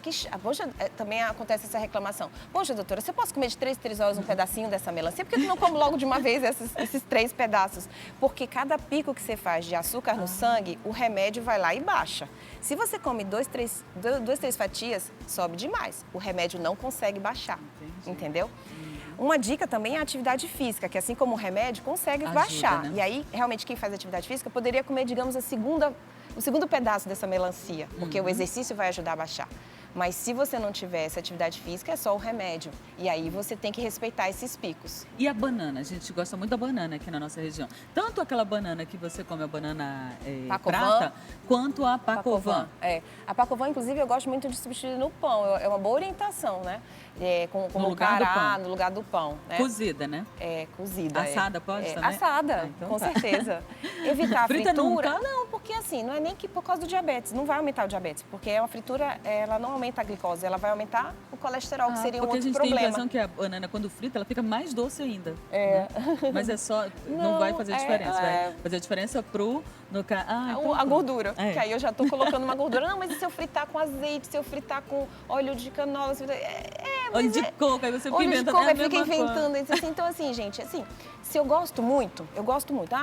também acontece essa reclamação. Poxa, doutora, você pode comer de 3 horas um pedacinho dessa melancia? Por que tu não come logo de uma vez esses 3 pedaços? Porque cada pico que você faz de açúcar no sangue, o remédio vai lá e baixa. Se você come 2, 3 fatias, sobe demais. O remédio não consegue baixar. Entendeu? Uma dica também é a atividade física, que assim como o remédio, consegue baixar. Né? E aí, realmente, quem faz atividade física poderia comer, digamos, o segundo pedaço dessa melancia, porque o exercício vai ajudar a baixar. Mas se você não tiver essa atividade física, é só o remédio. E aí você tem que respeitar esses picos. E a banana? A gente gosta muito da banana aqui na nossa região. Tanto aquela banana que você come, a banana prata, quanto a pacovan. A pacovan, inclusive, eu gosto muito de substituir no pão. É uma boa orientação, né? No lugar do pão. No lugar do pão. Né? Cozida, né? Cozida. Assada pode também? Assada, então com tá. certeza. Evitar a Frita fritura. nunca? Não, porque assim, não é nem que por causa do diabetes. Não vai aumentar o diabetes, porque uma fritura, ela não aumenta a glicose, ela vai aumentar o colesterol, que seria um outro problema. Porque a gente problema. tem a impressão que a banana, quando frita, ela fica mais doce ainda. Mas é só, não Não, vai fazer diferença. Vai fazer a diferença pro... A gordura, É. que aí eu já tô colocando uma gordura. Não, mas e se eu fritar com azeite, se eu fritar com óleo de canola? Óleo de coco, aí você fica Óleo de inventando. coco, É a aí fica mesma inventando. Então, assim, gente, assim, se eu gosto muito.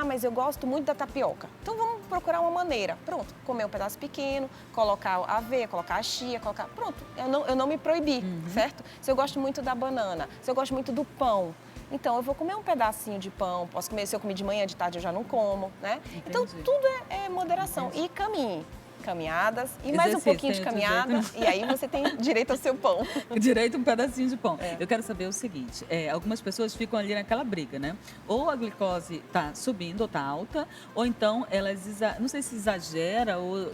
Mas eu gosto muito da tapioca. Então, vamos procurar uma maneira. Pronto, comer um pedaço pequeno, colocar a aveia, colocar a chia, colocar... Pronto, eu não me proibi, certo? Se eu gosto muito da banana, se eu gosto muito do pão, então eu vou comer um pedacinho de pão, posso comer, se eu comer de manhã, de tarde eu já não como, né? Entendi. Então, tudo é moderação. E caminhadas e mais um Exercício, pouquinho de tem outro caminhada jeito. e aí você tem direito ao seu pão. Direito um pedacinho de pão. Eu quero saber o seguinte, algumas pessoas ficam ali naquela briga, né? Ou a glicose está subindo ou está alta, ou então elas, não sei se exagera ou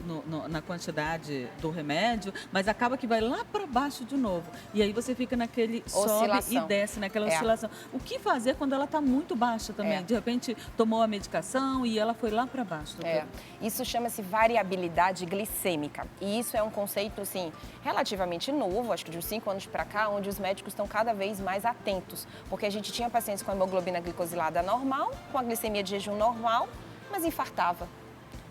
na quantidade do remédio, mas acaba que vai lá para baixo de novo. E aí você fica naquele sobe e desce, naquela oscilação. O que fazer quando ela está muito baixa também? De repente tomou a medicação e ela foi lá para baixo. Isso chama-se variabilidade glicêmica. E isso é um conceito, assim, relativamente novo, acho que de uns 5 anos para cá, onde os médicos estão cada vez mais atentos. Porque a gente tinha pacientes com a hemoglobina glicosilada normal, com a glicemia de jejum normal, mas infartava.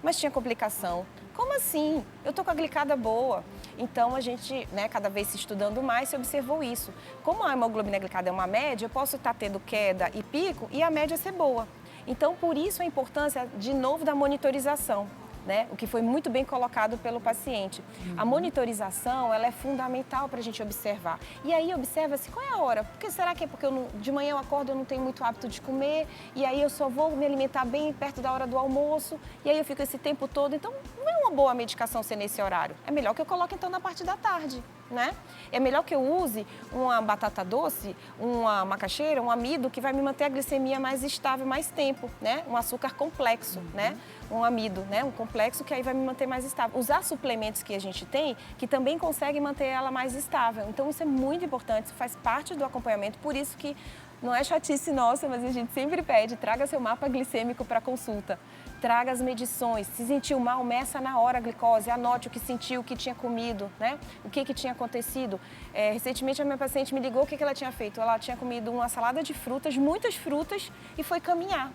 Mas tinha complicação. Como assim? Eu tô com a glicada boa. Então, a gente, né, cada vez se estudando mais, se observou isso. Como a hemoglobina glicada é uma média, eu posso estar tendo queda e pico e a média ser boa. Então, por isso a importância, de novo, da monitorização. Né? O que foi muito bem colocado pelo paciente. A monitorização, ela é fundamental para a gente observar. E aí observa-se qual é a hora. Porque será que é porque de manhã eu acordo, eu não tenho muito hábito de comer, e aí eu só vou me alimentar bem perto da hora do almoço, e aí eu fico esse tempo todo. Então, não é uma boa medicação ser nesse horário. É melhor que eu coloque então na parte da tarde. né? É melhor que eu use uma batata doce, uma macaxeira, um amido que vai me manter a glicemia mais estável mais tempo, né? Um açúcar complexo, né? Um amido, né? Um complexo que aí vai me manter mais estável. Usar suplementos que a gente tem que também conseguem manter ela mais estável. Então isso é muito importante, isso faz parte do acompanhamento, por isso que não é chatice nossa, mas a gente sempre pede, traga seu mapa glicêmico para consulta. Traga as medições, se sentiu mal, meça na hora a glicose, anote o que sentiu, o que tinha comido, né? O que tinha acontecido. Recentemente a minha paciente me ligou, o que ela tinha feito? Ela tinha comido uma salada de frutas, muitas frutas, e foi caminhar.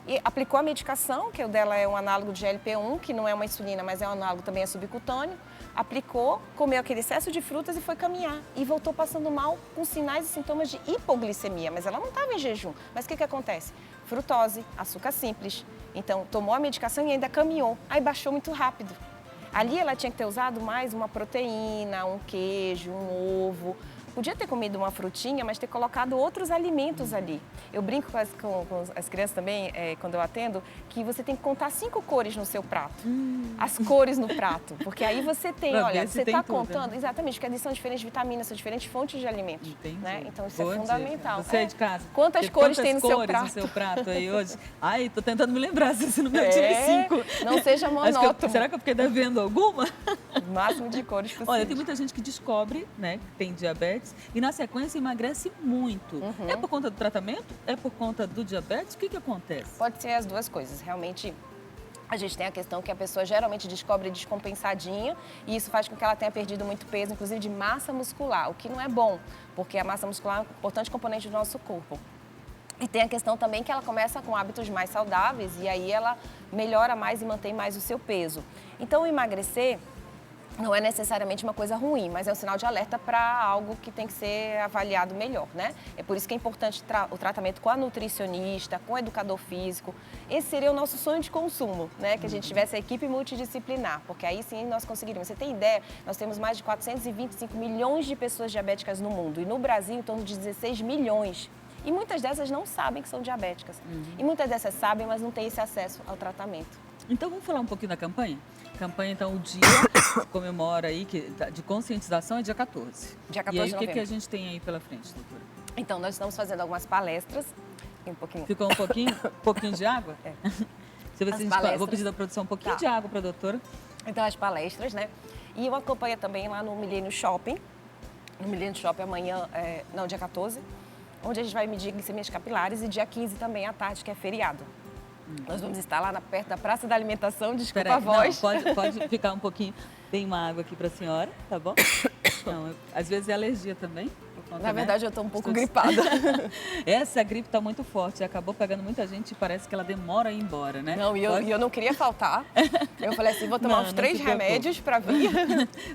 E aplicou a medicação, que o dela é um análogo de GLP-1, que não é uma insulina, mas é um análogo também é subcutâneo. Aplicou, comeu aquele excesso de frutas e foi caminhar. E voltou passando mal com sinais e sintomas de hipoglicemia, mas ela não estava em jejum. Mas o que acontece? Frutose, açúcar simples. Então, tomou a medicação e ainda caminhou. Aí baixou muito rápido. Ali ela tinha que ter usado mais uma proteína, um queijo, um ovo. Podia ter comido uma frutinha, mas ter colocado outros alimentos ali. Eu brinco com as crianças também, quando eu atendo, que você tem que contar 5 cores no seu prato. As cores no prato. Porque aí você tem, olha, você está contando, exatamente, porque são diferentes vitaminas, são diferentes fontes de alimentos. Né? Então isso é fundamental. Você é de casa. Quantas cores tem no seu prato? No seu prato aí hoje? Ai, tô tentando me lembrar, se não me tirei 5. Não seja monótono. Será que eu fiquei devendo alguma? O máximo de cores possível. Olha, tem muita gente que descobre, né, que tem diabetes e na sequência emagrece muito. É por conta do tratamento? É por conta do diabetes? O que acontece? Pode ser as duas coisas. Realmente, a gente tem a questão que a pessoa geralmente descobre descompensadinha e isso faz com que ela tenha perdido muito peso, inclusive de massa muscular, o que não é bom, porque a massa muscular é um importante componente do nosso corpo. E tem a questão também que ela começa com hábitos mais saudáveis e aí ela melhora mais e mantém mais o seu peso. Então, emagrecer não é necessariamente uma coisa ruim, mas é um sinal de alerta para algo que tem que ser avaliado melhor, né? É por isso que é importante o tratamento com a nutricionista, com o educador físico. Esse seria o nosso sonho de consumo, né? Que a gente tivesse a equipe multidisciplinar, porque aí sim nós conseguiríamos. Você tem ideia? Nós temos mais de 425 milhões de pessoas diabéticas no mundo e no Brasil em torno de 16 milhões. E muitas dessas não sabem que são diabéticas. E muitas dessas sabem, mas não têm esse acesso ao tratamento. Então, vamos falar um pouquinho da campanha? Campanha, então, o dia comemora aí, de conscientização é dia 14. Dia 14 de novembro. E aí, o que a gente tem aí pela frente, doutora? Então, nós estamos fazendo algumas palestras. Ficou um pouquinho de água? É. Vou pedir da produção um pouquinho de água para a doutora. Então, as palestras, né? E uma campanha também lá no Milênio Shopping. No Milênio Shopping amanhã, dia 14, onde a gente vai medir glicemias capilares e dia 15 também à tarde, que é feriado. Nós vamos estar lá perto da Praça da Alimentação, desculpa a voz. Não, pode ficar um pouquinho, tem uma água aqui para a senhora, tá bom? Não, às vezes é alergia também. Na verdade, eu estou um pouco gripada. Essa gripe está muito forte, acabou pegando muita gente e parece que ela demora a ir embora, né? Não, e eu não queria faltar. Eu falei assim, vou tomar uns 3 remédios para vir.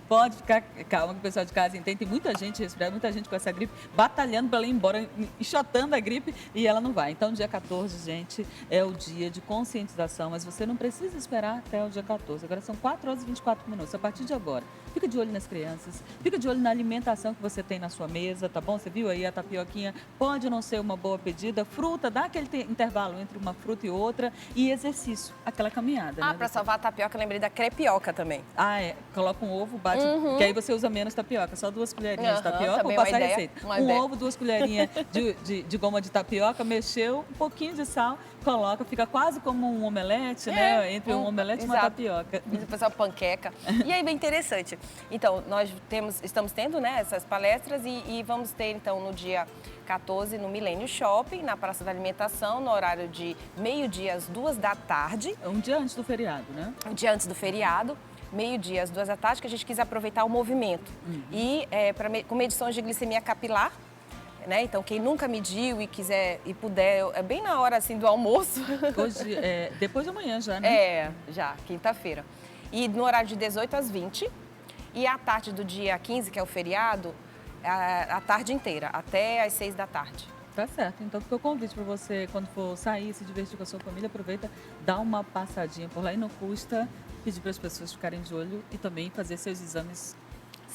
Pode ficar calma que o pessoal de casa entende. Tem muita gente resfriada, muita gente com essa gripe, batalhando para ela ir embora, enxotando a gripe e ela não vai. Então, dia 14, gente, é o dia de conscientização, mas você não precisa esperar até o dia 14. Agora são 4 horas e 24 minutos, a partir de agora. Fica de olho nas crianças, fica de olho na alimentação que você tem na sua mesa, tá bom? Você viu aí a tapioquinha, pode não ser uma boa pedida, fruta, dá aquele intervalo entre uma fruta e outra e exercício, aquela caminhada. Ah, para salvar a tapioca, eu lembrei da crepioca também. Ah, coloca um ovo, bate, que aí você usa menos tapioca, só 2 colherinhas de tapioca, vou passar a receita. Ovo, 2 colherinhas de goma de tapioca, mexeu, um pouquinho de sal, coloca, fica quase como um omelete, né? Entre um omelete e uma tapioca. Depois uma panqueca. E aí, bem interessante. Então, nós estamos tendo, né, essas palestras e vamos ter, então, no dia 14, no Milênio Shopping, na Praça da Alimentação, no horário de meio-dia às 2 da tarde. Um dia antes do feriado, né? Um dia antes do feriado. Meio-dia às 2 da tarde, que a gente quis aproveitar o movimento. E com medições de glicemia capilar, né? Então, quem nunca mediu e quiser e puder, é bem na hora assim do almoço. Hoje, depois de amanhã já, né? Já, quinta-feira. E no horário de 18 às 20. E à tarde do dia 15, que é o feriado, a tarde inteira, até às 6 da tarde. Tá certo. Então, fica o convite para você, quando for sair, se divertir com a sua família, aproveita, dá uma passadinha por lá e não custa pedir para as pessoas ficarem de olho e também fazer seus exames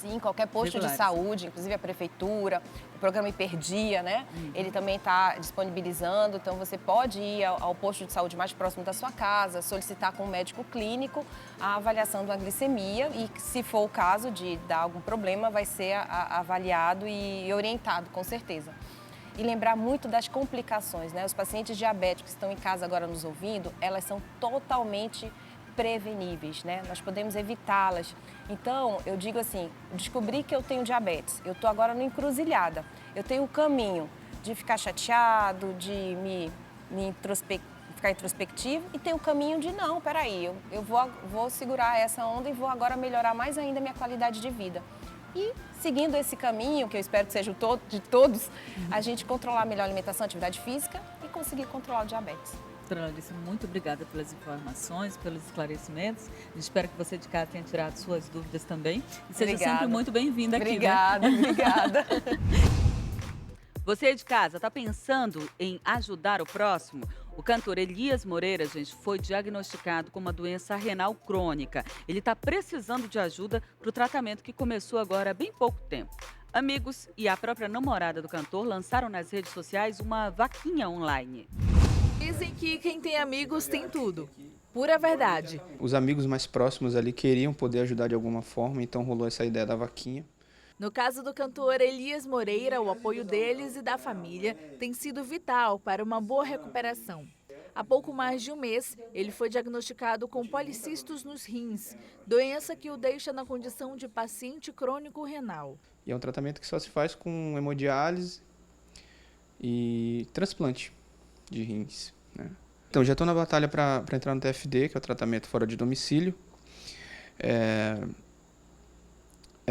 Sim, qualquer posto de Regulares. saúde, inclusive a prefeitura, o programa Hiperdia, né? Ele também está disponibilizando, então você pode ir ao posto de saúde mais próximo da sua casa, solicitar com o médico clínico a avaliação da glicemia e, se for o caso de dar algum problema, vai ser avaliado e orientado, com certeza. E lembrar muito das complicações, né? Os pacientes diabéticos que estão em casa agora nos ouvindo, elas são totalmente preveníveis, né? Nós podemos evitá-las. Então, eu digo assim, descobri que eu tenho diabetes, eu estou agora na encruzilhada. Eu tenho o caminho de ficar chateado, de ficar introspectivo, e tem o caminho de não, peraí, eu vou segurar essa onda e vou agora melhorar mais ainda a minha qualidade de vida. E seguindo esse caminho, que eu espero que seja o de todos, a gente controlar melhor a alimentação, atividade física e conseguir controlar o diabetes. Doutora Larissa, muito obrigada pelas informações, pelos esclarecimentos. Espero que você de casa tenha tirado suas dúvidas também. E seja sempre muito bem-vinda aqui, Obrigada, né? obrigada. Você de casa está pensando em ajudar o próximo? O cantor Elias Moreira, gente, foi diagnosticado com uma doença renal crônica. Ele está precisando de ajuda para o tratamento que começou agora há bem pouco tempo. Amigos e a própria namorada do cantor lançaram nas redes sociais uma vaquinha online. Dizem que quem tem amigos tem tudo. Pura verdade. Os amigos mais próximos ali queriam poder ajudar de alguma forma, então rolou essa ideia da vaquinha. No caso do cantor Elias Moreira, o apoio deles e da família tem sido vital para uma boa recuperação. Há pouco mais de um mês, ele foi diagnosticado com policistos nos rins, doença que o deixa na condição de paciente crônico renal. E é um tratamento que só se faz com hemodiálise e transplante de rins, né? Então, já estou na batalha para entrar no TFD, que é o tratamento fora de domicílio. É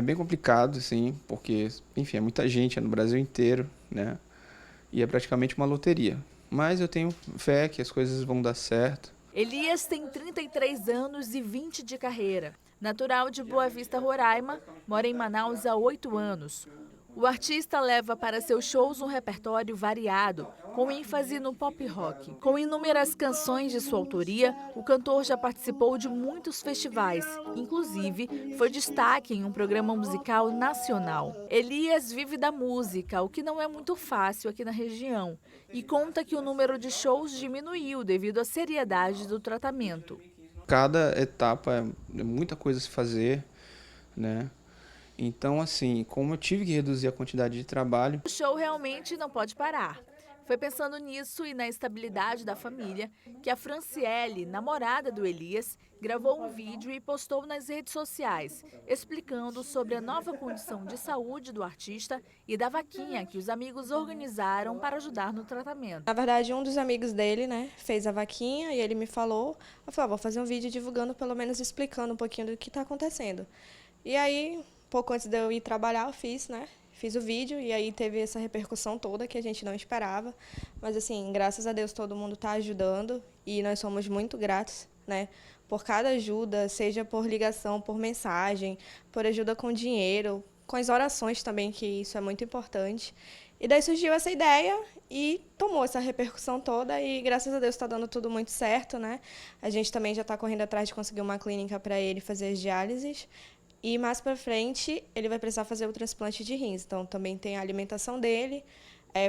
bem complicado, assim, porque, enfim, é muita gente, é no Brasil inteiro, né? E é praticamente uma loteria. Mas eu tenho fé que as coisas vão dar certo. Elias tem 33 anos e 20 de carreira. Natural de Boa Vista, Roraima, mora em Manaus há 8 anos. O artista leva para seus shows um repertório variado, com ênfase no pop rock. Com inúmeras canções de sua autoria, o cantor já participou de muitos festivais. Inclusive, foi destaque em um programa musical nacional. Elias vive da música, o que não é muito fácil aqui na região, e conta que o número de shows diminuiu devido à seriedade do tratamento. Cada etapa é muita coisa a se fazer, né? Então, assim, como eu tive que reduzir a quantidade de trabalho... O show realmente não pode parar. Foi pensando nisso e na estabilidade da família que a Franciele, namorada do Elias, gravou um vídeo e postou nas redes sociais, explicando sobre a nova condição de saúde do artista e da vaquinha que os amigos organizaram para ajudar no tratamento. Na verdade, um dos amigos dele, né, fez a vaquinha e ele me falou, eu falei, vou fazer um vídeo divulgando, pelo menos explicando um pouquinho do que está acontecendo. E aí... Pouco antes de eu ir trabalhar, eu fiz o vídeo e aí teve essa repercussão toda que a gente não esperava. Mas, assim, graças a Deus todo mundo está ajudando e nós somos muito gratos, né, por cada ajuda, seja por ligação, por mensagem, por ajuda com dinheiro, com as orações também, que isso é muito importante. E daí surgiu essa ideia e tomou essa repercussão toda e, graças a Deus, está dando tudo muito certo, né? A gente também já está correndo atrás de conseguir uma clínica para ele fazer as diálises. E mais para frente, ele vai precisar fazer o transplante de rins. Então, também tem a alimentação dele.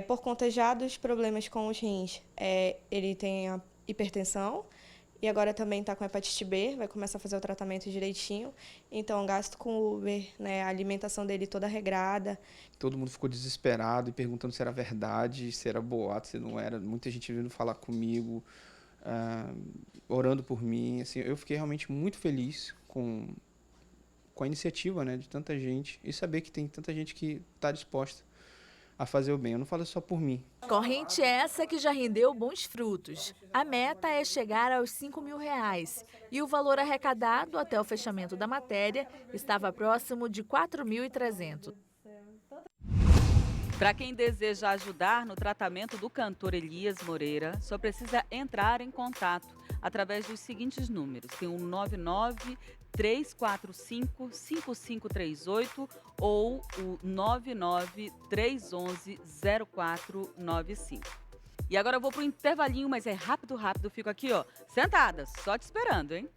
Por conta já dos problemas com os rins, ele tem a hipertensão e agora também está com hepatite B, vai começar a fazer o tratamento direitinho. Então, gasto com Uber, né, a alimentação dele toda regrada. Todo mundo ficou desesperado e perguntando se era verdade, se era boato, se não era. Muita gente vindo falar comigo, orando por mim. Assim, eu fiquei realmente muito feliz com a iniciativa, né, de tanta gente e saber que tem tanta gente que está disposta a fazer o bem. Eu não falo só por mim. Corrente essa que já rendeu bons frutos. A meta é chegar aos R$5.000 e o valor arrecadado até o fechamento da matéria estava próximo de 4.300. Para quem deseja ajudar no tratamento do cantor Elias Moreira, só precisa entrar em contato através dos seguintes números. Tem o 99-345-5538 ou o 99-311-0495. E agora eu vou para o intervalinho, mas é rápido, fico aqui, ó, sentada, só te esperando, hein?